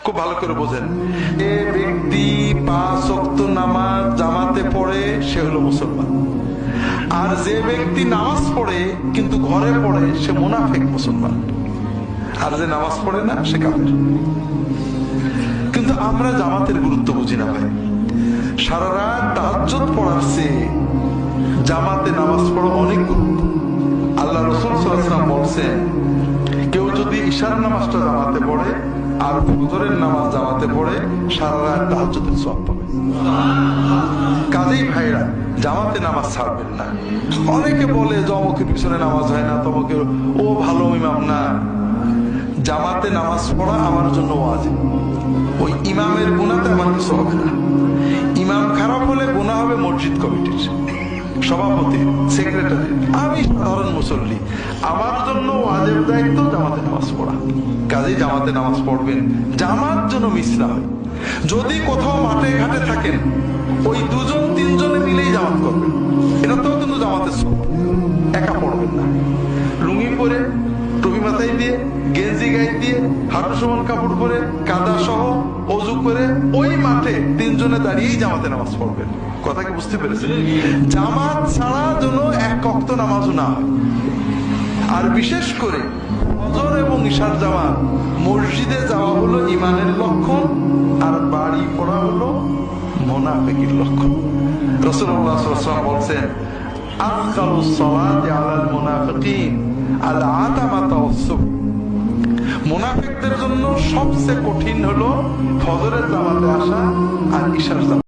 খুব ভালো করে বোঝেন, এ ব্যক্তি 5 ওয়াক্ত নামাজ জামাতে পড়ে সে হলো মুসলমান, আর যে ব্যক্তি নামাজ পড়ে কিন্তু ঘরে পড়ে সে মুনাফিক মুসলমান, আর যে নামাজ পড়ে না সে কাফের। কিন্তু আমরা জামাতের গুরুত্ব বুঝি না ভাই। সারা রাত তাহাজ্জুদ পড়ার চেয়ে জামাতে নামাজ পড়া অনেক গুরুত্ব। আল্লাহ রাসূল সাল্লাল্লাহু আলাইহি ওয়াসাল্লাম বলছেন, কেউ যদি ইশার নামাজটা জামাতে পড়ে আর ফজরের নামাজ জামাতে পড়ে সারা রাত তাহাজ্জুদের সওয়াব পাবে। কাজেই ভাইরা জামাতে নামাজ ছাড়বেন না। অনেকে বলে যে অমুকের পিছনে নামাজ হয় না, তমুকের ও ভালো ইমাম না। জামাতে নামাজ পড়া আমার জন্য ওয়াজিব। ওই ইমামের গুনাহতে আমার কিছু হবে না। ইমাম খারাপ হলে গুনাহ হবে মসজিদ কমিটির, সভাপতি, সেক্রেটারি। আমি সাধারণ মুসল্লি, আমার জন্য ওয়াজিব দায়িত্ব জামাতে নামাজ পড়া। কাজেই জামাতে নামাজ পড়বেন, জামাত যেন মিস না হয়। যদি কোথাও মাঠে ঘাটে থাকেন, ওই 2-3 মিলেই জামাত করবেন। এটাতেও কিন্তু জামাতের সওয়াব। একা পড়বেন না। লুঙ্গি পরে, টুপি মাথায় দিয়ে, গেঞ্জি গায়ে দিয়ে, হাঁটু সমান কাপড় পরে, কাদা সহ ওযু করে ওই মাঠে 3 জনে দাঁড়িয়েই জামাতে নামাজ পড়বেন। কথা কি বুঝতে পেরেছেন? জামাত ছাড়া যেন এক ওয়াক্ত নামাজও না হয়। আর বিশেষ করে ফজর এবং ইশার জামাত, মসজিদে যাওয়া হলো ঈমানের লক্ষণ, আর বাড়ি পড়া হলো মুনাফিকের লক্ষণ। রাসূলুল্লাহ সাল্লাল্লাহু আলাইহি ওয়াসাল্লাম বলেন, আফদালুস সালাতি আলাল মুনাফিকিন আল আতামাতু ওয়াস-সুবহ। মুনাফিকদের জন্য সবচেয়ে কঠিন হলো ফজরের জামাতে আসা আর ইশার জামাতে।